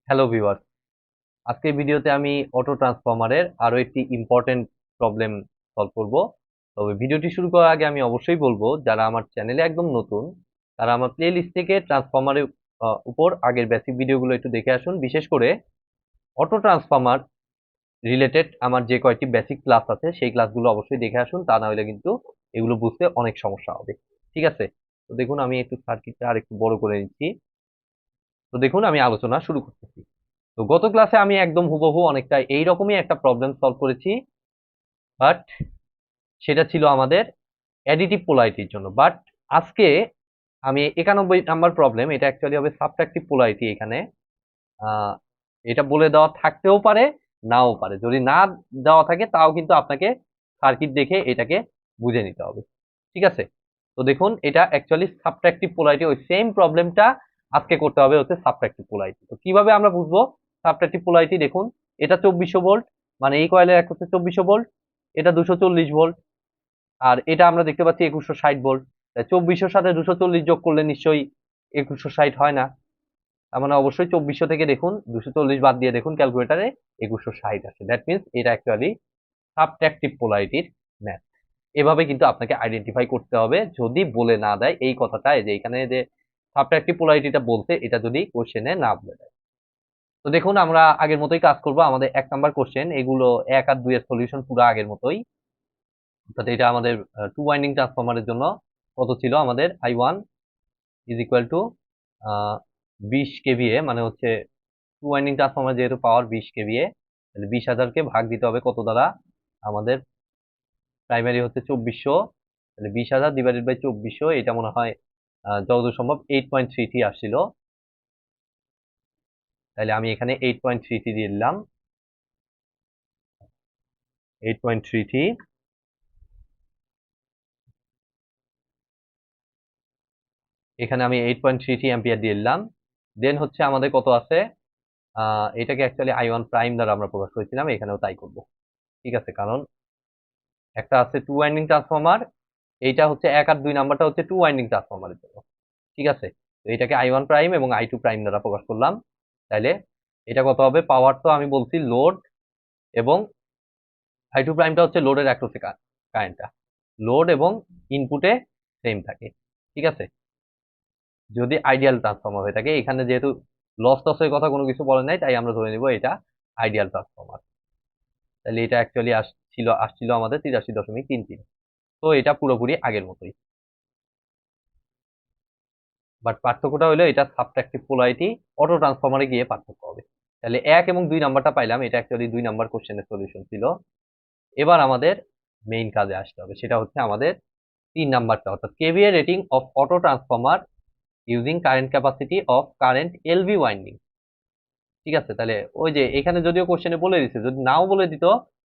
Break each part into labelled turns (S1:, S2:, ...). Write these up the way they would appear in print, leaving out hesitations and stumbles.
S1: Hello viewer, আজকের ভিডিওতে আমি অটো ট্রান্সফরমারের আরো একটি ইম্পর্টেন্ট প্রবলেম সলভ করব। তবে ভিডিওটি শুরু করার আগে আমি অবশ্যই বলবো, যারা আমার চ্যানেলে একদম নতুন তারা আমার প্লে লিস্ট থেকে ট্রান্সফরমারের উপর আগের বেসিক ভিডিওগুলো একটু দেখে আসুন। বিশেষ করে অটো ট্রান্সফরমার রিলেটেড আমার যে কয়েকটি বেসিক ক্লাস আছে সেই ক্লাসগুলো অবশ্যই দেখে আসুন, তা না হলে কিন্তু এগুলো বুঝতে অনেক সমস্যা হবে। ঠিক আছে, তো দেখুন আমি একটু সার্কিটটা আর একটু বড় করে নিচ্ছি। তো দেখুন আমি আলোচনা শুরু করতেছি। তো গত ক্লাসে আমি একদম হুবহু অনেকটা এইরকমই একটা প্রবলেম সলভ করেছি, বাট সেটা ছিল আমাদের অ্যাডিটিভ পোলারিটির জন্য। বাট আজকে আমি 91 নাম্বার প্রবলেম, এটা অ্যাকচুয়ালি হবে সাবট্রাকটিভ পোলারিটি। এখানে আহ, এটা বলে দেওয়া থাকতেও পারে, নাও পারে। যদি না দেওয়া থাকে তাও কিন্তু আপনাকে সার্কিট দেখে এটাকে বুঝে নিতে হবে। ঠিক আছে, তো দেখুন এটা অ্যাকচুয়ালি সাবট্রাকটিভ পোলারিটি। ওই সেম প্রবলেমটা আজকে করতে হবে হচ্ছে সাবট্রাকটিভ পোলারিটি। তো কিভাবে আমরা বুঝবো সাবট্রাকটিভ পোলারিটি? দেখুন এটা 2400 ভোল্ট, মানে এই কয়েলের এক হচ্ছে 2400 ভোল্ট, এটা 240 ভোল্ট, আর এটা আমরা দেখতে পাচ্ছি 2160 ভোল্ট। 2400 সাথে 240 যোগ করলে নিশ্চয়ই 2160 হয় না। তার মানে অবশ্যই 2400 থেকে দেখুন 240 বাদ দিয়ে দেখুন ক্যালকুলেটারে 2160 আসে। দ্যাট মিনস এটা অ্যাকচুয়ালি সাবট্রাকটিভ পোলারিটির ম্যাথ। এভাবে কিন্তু আপনাকে আইডেন্টিফাই করতে হবে, যদি বলে না দেয় এই কথাটা, যে এখানে যে সাবট্রাকটিভ পোলারিটিটা বলতে, এটা যদি কোশ্চেনে না বলে দেয়। তো দেখুন আমরা আগের মতোই কাজ করব। আমাদের 1 নাম্বার কোশ্চেন, এগুলো 1 আর 2 এর সলিউশন পুরো আগের মতোই। অর্থাৎ এটা আমাদের টু ওয়াইন্ডিং ট্রান্সফরমারের জন্য কত ছিল, আমাদের I1 is equal two 20 KVA, মানে হচ্ছে টু ওয়াইন্ডিং ট্রান্সফরমার যেহেতু পাওয়ার 20 কেভিএ, তাহলে 20,000কে ভাগ দিতে হবে কত দ্বারা, আমাদের প্রাইমারি হচ্ছে 2400, তাহলে 20,000 ডিভাইডেড বাই 2400, এটা মনে হয় যতদূর সম্ভব 8.33 আসছিল। তাহলে আমি এখানে 8.33 দিয়ে দিলাম, 8.33। এখানে আমি 8.33 অ্যাম্পিয়ার দিয়ে দিলাম। দেন হচ্ছে আমাদের কত আছে, এটাকে অ্যাকচুয়ালি I1 প্রাইম দ্বারা আমরা প্রকাশ করেছিলাম, এখানেও তাই করব। ঠিক আছে, কারণ একটা আছে টু ওয়াইন্ডিং ট্রান্সফরমার, এইটা হচ্ছে 1 আর 2 নাম্বারটা হচ্ছে টু ওয়াইন্ডিং ট্রান্সফরমারের জন্য। ঠিক আছে, তো এটাকে I1 প্রাইম এবং I2 প্রাইম দ্বারা প্রকাশ করলাম। তাহলে এটা কত হবে, পাওয়ার তো আমি বলছি লোড, এবং I2 প্রাইমটা হচ্ছে লোডের অ্যাক্রসে কারেন্টটা, লোড এবং ইনপুটে সেম থাকে। ঠিক আছে, যদি আইডিয়াল ট্রান্সফরমার হয়ে থাকে। এখানে যেহেতু লস টসের কথা কোনো কিছু বলে নাই, তাই আমরা ধরে নিব এটা আইডিয়াল ট্রান্সফরমার। তাহলে এটা অ্যাকচুয়ালি আসছিল আমাদের 83.33। তো এটা পুরোপুরি আগের মতোই, বাট পার্থক্যটা হলো এটা সাবট্রাকটিভ পোলারিটি, অটো ট্রান্সফরমারে গিয়ে পার্থক্য হবে। তাহলে 1 এবং 2 নাম্বারটা পাইলাম, এটা অ্যাকচুয়ালি 2 নাম্বার কোশ্চেনের সলিউশন ছিল। এবার আমাদের মেইন কাজে আসতে হবে, সেটা হচ্ছে আমাদের 3 নাম্বারটা, অর্থাৎ KVA rating of auto transformer using current capacity of current LV winding. ঠিক আছে, তাহলে ওই যে এখানে যদিও কোশ্চেনে বলে দিচ্ছে, যদি নাও বলে দিত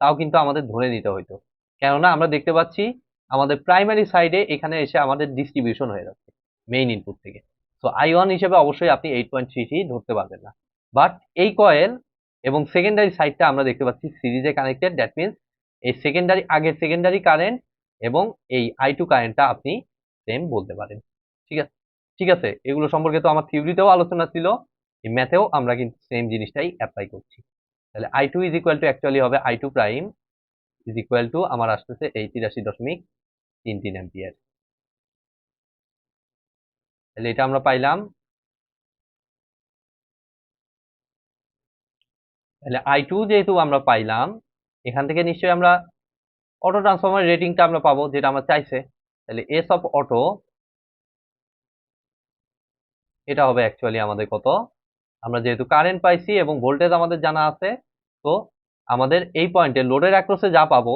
S1: তাও কিন্তু আমাদের ধরে নিতে হইতো। কেননা আমরা দেখতে পাচ্ছি আমাদের প্রাইমারি সাইডে এখানে এসে আমাদের ডিস্ট্রিবিউশন হয়ে যাচ্ছে মেইন ইনপুট থেকে। তো I1 হিসেবে অবশ্যই আপনি 8.33 ধরতে পারবেন না। বাট এই কয়েল এবং সেকেন্ডারি সাইডটা আমরা দেখতে পাচ্ছি সিরিজে কানেক্টেড। দ্যাট মিনস এই সেকেন্ডারি, আগের সেকেন্ডারি কারেন্ট এবং এই I2 কারেন্টটা আপনি সেম বলতে পারেন। ঠিক আছে, ঠিক আছে, এগুলো সম্পর্কে তো আমার থিওরিতেও আলোচনা ছিল, এই ম্যাথেও আমরা কিন্তু সেম জিনিসটাই অ্যাপ্লাই করছি। তাহলে I2 is equal two actually হবে I2 prime is equal two আমার আসতেছে এই 83.33 অ্যাম্পিয়ার। তাহলে এটা আমরা পাইলাম। তাহলে I2 যেহেতু আমরা পাইলাম, এখান থেকে নিশ্চয়ই আমরা অটো ট্রান্সফরমার রেটিংটা আমরা পাবো, যেটা আমরা চাইছে। তাহলে এস অফ অটো, এটা হবে অ্যাকচুয়ালি আমাদের কত, আমরা যেহেতু কারেন্ট পাইছি এবং ভোল্টেজ আমাদের জানা আছে, তো আমাদের এই পয়েন্টে লোডের অ্যাক্রসে যা পাবো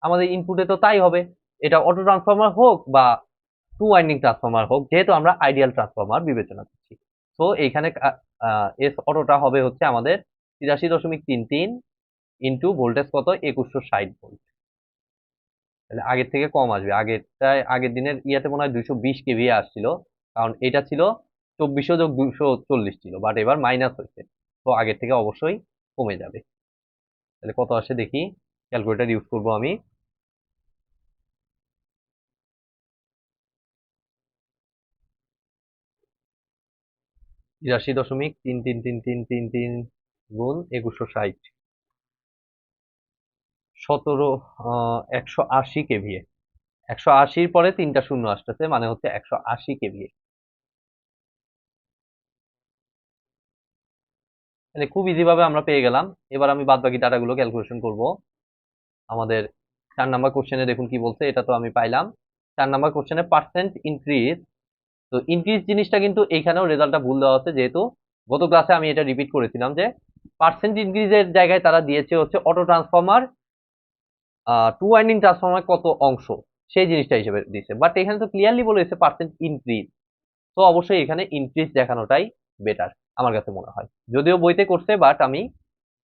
S1: আমাদের ইনপুটে তো তাই হবে। এটা অটো ট্রান্সফরমার হোক বা টু ওয়াইন্ডিং ট্রান্সফরমার হোক, যেহেতু আমরা আইডিয়াল ট্রান্সফরমার বিবেচনা করছি, তো এইখানে এস অটোটা হবে হচ্ছে আমাদের 83.33 ইন্টু ভোল্টেজ কত, 2160 ভোল্ট। তাহলে আগের থেকে কম আসবে। আগেরটায় আগের দিনের ইয়াতে মনে হয় 220 কেভিএ আসছিল, কারণ এটা ছিল 2400 যোগ 240 ছিল, বাট এবার মাইনাস হয়েছে, তো আগের থেকে অবশ্যই কমে যাবে। তাহলে কত আসে দেখি, ক্যালকুলেটর ইউজ করব আমি। 83.333333 গুণ 2160, 17, 180 কেভিএ। 180-র পরে 3টা শূন্য আসতেছে, মানে হচ্ছে 180 কেভিএ। মানে খুব ইজি ভাবে আমরা পেয়ে গেলাম। এবার আমি বাদ বাকি ডাটাগুলো ক্যালকুলেশন করব। আমাদের 4 নাম্বার কোশ্চেনে দেখুন কি বলছে, এটা তো আমি পাইলাম। 4 নাম্বার কোশ্চেনে পার্সেন্ট ইনক্রিজ, তো ইনক্রিজ জিনিসটা কিন্তু এইখানেও রেজাল্টটা ভুল দেওয়া আছে, যেহেতু গত ক্লাসে আমি এটা রিপিট করেছিলাম যে পার্সেন্ট ইনক্রিজের জায়গায় তারা দিয়েছে হচ্ছে auto transformer, two winding transformer কত অংশ, সেই জিনিসটা হিসেবে দিয়েছে। বাট এখানে তো ক্লিয়ারলি বলেছে পার্সেন্ট ইনক্রিজ, তো অবশ্যই এখানে ইনক্রিজ দেখানোটাই বেটার আমার কাছে মনে হয়। যদিও বইতে করছে, বাট আমি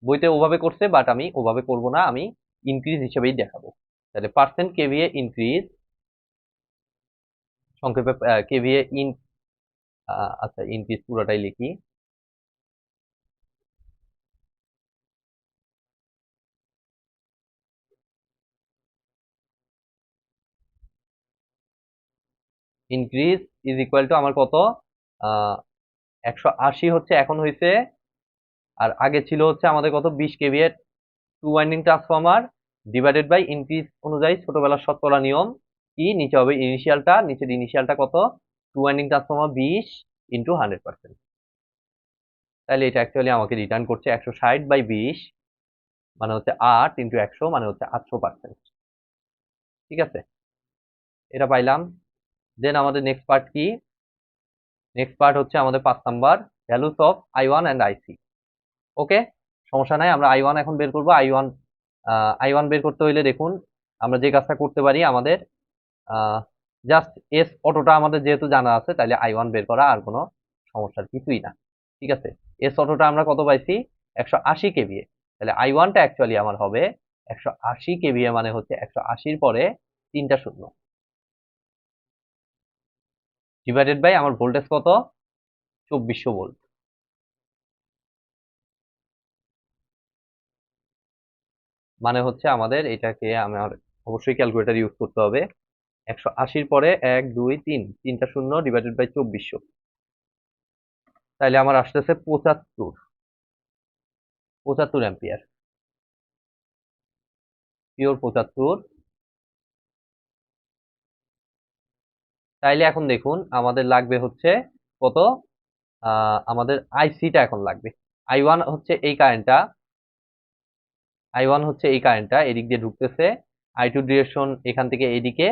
S1: বইতে ওভাবে করছে, বাট আমি ওভাবে করব না, আমি ইনক্রিজ হিসেবেই দেখাবো। তাহলে পার্সেন্ট কেভিএ ইনক্রিজ, সংক্ষেপে কেভিএ ইন, আচ্ছা ইনক্রিজ পুরোটাই লিখি। ইনক্রিজ ইজ ইকুয়াল টু আমার কত, 180 হচ্ছে এখন হয়েছে, আর আগে ছিল হচ্ছে আমাদের কত 20 KVA two winding transformer, divided by increase অনুযায়ী ছোটবেলার শতকরা নিয়ম কি, নিচে হবে ইনিশিয়ালটা, নিচের ইনিশিয়ালটা কত, টু ওয়াইন্ডিং ট্রান্সফর্মার 20 ইন্টু 100%। তাহলে এটা অ্যাকচুয়ালি আমাকে রিটার্ন করছে 160/20, মানে হচ্ছে 8 ইন্টু 100, মানে হচ্ছে 800%। ঠিক আছে, এটা পাইলাম। দেন আমাদের নেক্সট পার্ট কি, নেক্সট পার্ট হচ্ছে আমাদের 5 number, values of I1 and IC. Okay, সমস্যা নাই, আমরা I1 এখন বের করবো। I1 বের করতে হইলে দেখুন আমরা যে কাজটা করতে পারি, আমাদের জাস্ট এস অটোটা আমাদের যেহেতু জানা আছে, তাহলে I1 বের করা আর কোনো সমস্যার কিছুই না। ঠিক আছে, এস অটোটা আমরা কত পাইছি, 180 কেভিএ। তাহলে I1টা অ্যাকচুয়ালি আমার হবে 180 কেভিএ, মানে হচ্ছে 180-র পরে 3টা শূন্য, ডিভাইডেড বাই আমার ভোল্টেজ কত, 2400 ভোল্ট। মানে হচ্ছে আমাদের এটাকে আমার অবশ্যই ক্যালকুলেটর ইউজ করতে হবে। 180-র পরে 1 2 3, 3টা শূন্য ডিভাইডেড বাই 2400, তাইলে আমার আসতেছে 75 অ্যাম্পিয়ার, পিওর 75। তাইলে এখন দেখুন আমাদের লাগবে হচ্ছে কত, আমাদের আইসিটা এখন লাগবে। I1 হচ্ছে এই কারেন্টটা, I1 হচ্ছে এই কারেন্টটা এদিক দিয়ে ঢুকতেছে, I2 ডিরেকশন এখান থেকে এইদিকে,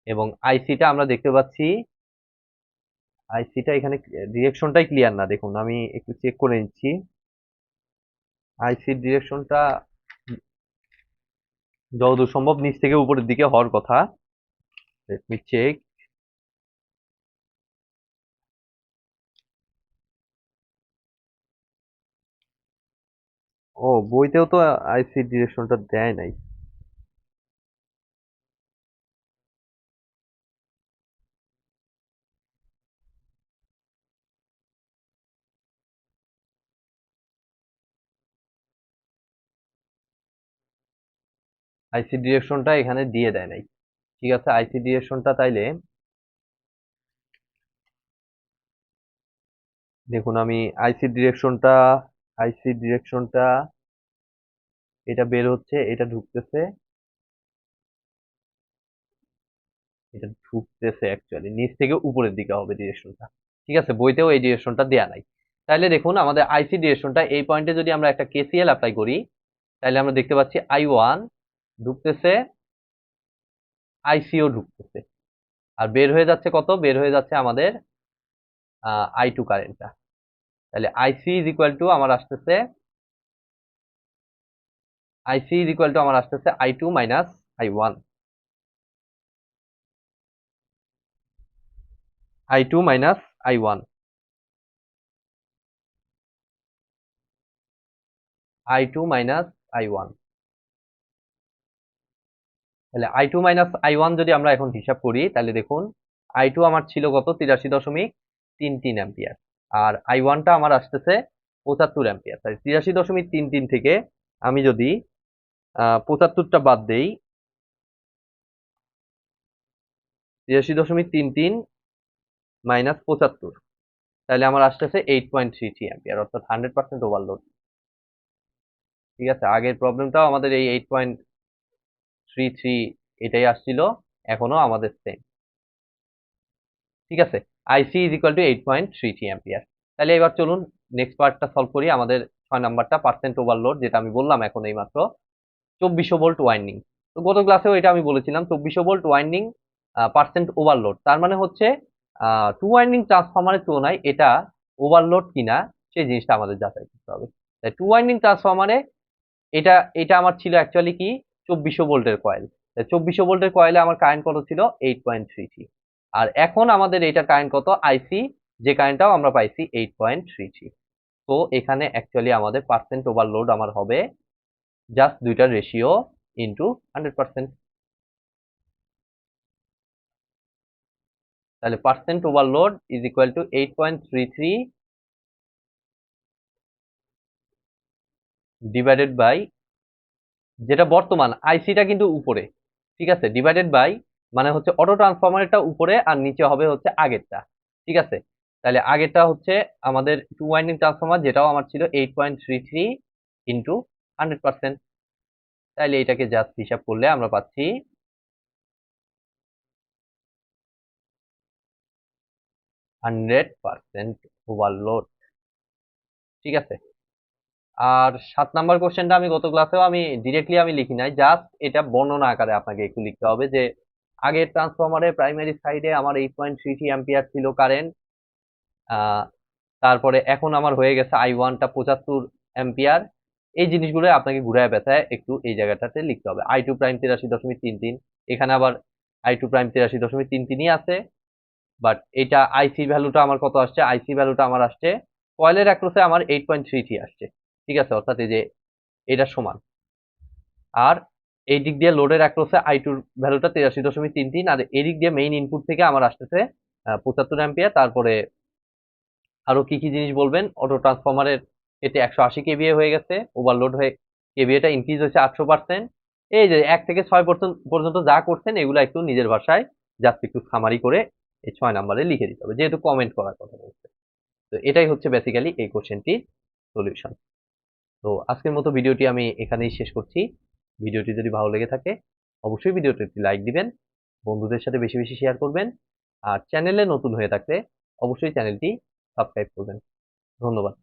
S1: এবং আইসিটা আমরা দেখতে পাচ্ছি, আইসিটা এখানে ডিরেকশনটাই ক্লিয়ার না, দেখুন আমি একটু চেক করে নিচ্ছি। আইসির ডিরেকশনটা যতদূর সম্ভব নিচ থেকে উপরের দিকে হওয়ার কথা। Let me check. ও, বইতেও তো আইসির ডিরেকশনটা দেয় নাই। আইসি ডিরেকশনটা এখানে দিয়ে দেয় নাই। ঠিক আছে, আইসি ডিরেকশনটা তাইলে দেখুন, আমি আইসি ডিরেকশনটা এটা বের হচ্ছে, এটা ঢুকতেছে, এটা ঢুকতেছে অ্যাকচুয়ালি নিচ থেকে উপরের দিকে হবে ডিরেকশনটা। ঠিক আছে, বইতেও এই ডিরেকশনটা দেয়া নাই। তাহলে দেখুন আমাদের আইসি ডিরেকশনটা এই পয়েন্টে যদি আমরা একটা কেসিএল অ্যাপ্লাই করি, তাহলে আমরা দেখতে পাচ্ছি I1 ঢুকতেছে, আইসিও ঢুকতেছে, আর বের হয়ে যাচ্ছে কত, বের হয়ে যাচ্ছে আমাদের I2 কারেন্টটা। তাহলে আইসি ইজ ইকুয়াল টু আমার আসতেছে, I2 minus I1, I2 minus I1, I2 minus I1। তাহলে I2 মাইনাস I1 যদি আমরা এখন হিসাব করি, তাহলে দেখুন I2 আমার ছিল কত, 83.33 অ্যাম্পিয়ার, আর I1টা আমার আসতেছে 75 অ্যাম্পিয়ার। তাহলে 83.33 থেকে আমি যদি 75টা বাদ দেই, 83.33 মাইনাস 75, তাহলে আমার আসতেছে 8.33 অ্যাম্পিয়ার, অর্থাৎ 100% ওভারলোড। ঠিক আছে, আগের প্রবলেমটাও আমাদের এই 8.33 এটাই আসছিল, এখনো আমাদের সেম। ঠিক আছে, আইসি ইজ ইকুয়াল টু 8.33 অ্যাম্পিয়ার। তাহলে এবার চলুন নেক্সট পার্টটা সলভ করি, আমাদের 6 নাম্বারটা পার্সেন্ট ওভারলোড, যেটা আমি বললাম এখন এই মাত্র 2400 ভোল্ট ওয়াইন্ডিং। তো গত ক্লাসেও এটা আমি বলেছিলাম 2400 ভোল্ট ওয়াইন্ডিং পার্সেন্ট ওভারলোড, তার মানে হচ্ছে টু ওয়াইন্ডিং ট্রান্সফরমারের তুলনায় এটা ওভারলোড কিনা সেই জিনিসটা আমাদের যাচাই করতে হবে। তাই টু ওয়াইন্ডিং ট্রান্সফরমারে এটা এটা আমার ছিল অ্যাকচুয়ালি কি 2400 ভোল্টের কয়েল। 2400 ভোল্টের কয়েলে আমার কারেন্ট কত ছিল 8.33, আর এখন আমাদের এটা কারেন্ট কত আইসি, যে কারেন্টটাও আমরা পাইছি 8.33। তো এখানে অ্যাকচুয়ালি আমাদের পার্সেন্ট ওভারলোড আমার হবে জাস্ট দুইটার রেশিও ইন্টু 100%। তাহলে percent overload is equal to 8.33 divided by, যেটা বর্তমান আইসিটা কিন্তু উপরে, ঠিক আছে, ডিভাইডেড বাই মানে হচ্ছে অটো ট্রান্সফরমারটা উপরে আর নিচে হবে হচ্ছে আগেরটা। ঠিক আছে, তাহলে আগেরটা হচ্ছে আমাদের টু ওয়াইন্ডিং ট্রান্সফরমার, যেটাও আমার ছিল 8.33 ইন্টু 100%। তাহলে এটাকে জাস্ট হিসাব করলে আমরা পাচ্ছি 100% ওভারলোড। ঠিক আছে, আর 7 নাম্বার কোশ্চেনটা আমি গত ক্লাসেও আমি ডিরেক্টলি আমি লিখি নাই, জাস্ট এটা বর্ণনা আকারে আপনাকে একটু লিখতে হবে যে আগের ট্রান্সফরমারের প্রাইমারি সাইডে আমার 8.33 অ্যাম্পিয়ার ছিল কারেন্ট, তারপরে এখন আমার হয়ে গেছে I1টা 75 অ্যাম্পিয়ার। এই জিনিসগুলো আপনাকে ঘুরায় পেঁচায় একটু এই জায়গাটাতে লিখতে হবে। I2 প্রাইম 83.33, এখানে আবার I2 প্রাইম 83.33ই আছে, বাট এটা আইসি ভ্যালুটা আমার কত আসছে, আইসি ভ্যালুটা আমার আসছে কয়েলের অ্যাক্রসে আমার 8.33 আসছে। ঠিক আছে, অর্থাৎ এই যে এটা সমান, আর এই দিক দিয়ে লোডের অ্যাক্রসে I2 ভ্যালুটা 83.33, আর এই দিক দিয়ে মেইন ইনপুট থেকে আমার আসতেছে 75 অ্যাম্পিয়ার। তারপরে আরো কি কি জিনিস বলবেন, অটো ট্রান্সফরমারের এতে 180 কেভিএ হয়ে গেছে, ওভারলোড হয়ে কেভিএটা ইনক্রিজ হয়েছে 800%। এই যে 1 থেকে 6 পর্যন্ত যা করছেন এগুলো একটু নিজের ভাষায় জাস্ট একটু সামারি করে এই 6 নাম্বারে লিখে দিতে হবে, যেহেতু কমেন্ট করার কথা বলছে। তো এটাই হচ্ছে বেসিক্যালি এই কোশ্চেনটির সলিউশন। তো আজকের মতো ভিডিওটি আমি এখানেই শেষ করছি। ভিডিওটি যদি ভালো লেগে থাকে অবশ্যই ভিডিওটি একটি লাইক দিবেন, বন্ধুদের সাথে বেশি বেশি শেয়ার করবেন, আর চ্যানেলে নতুন হয়ে থাকলে অবশ্যই চ্যানেলটি সাবস্ক্রাইব করবেন। ধন্যবাদ।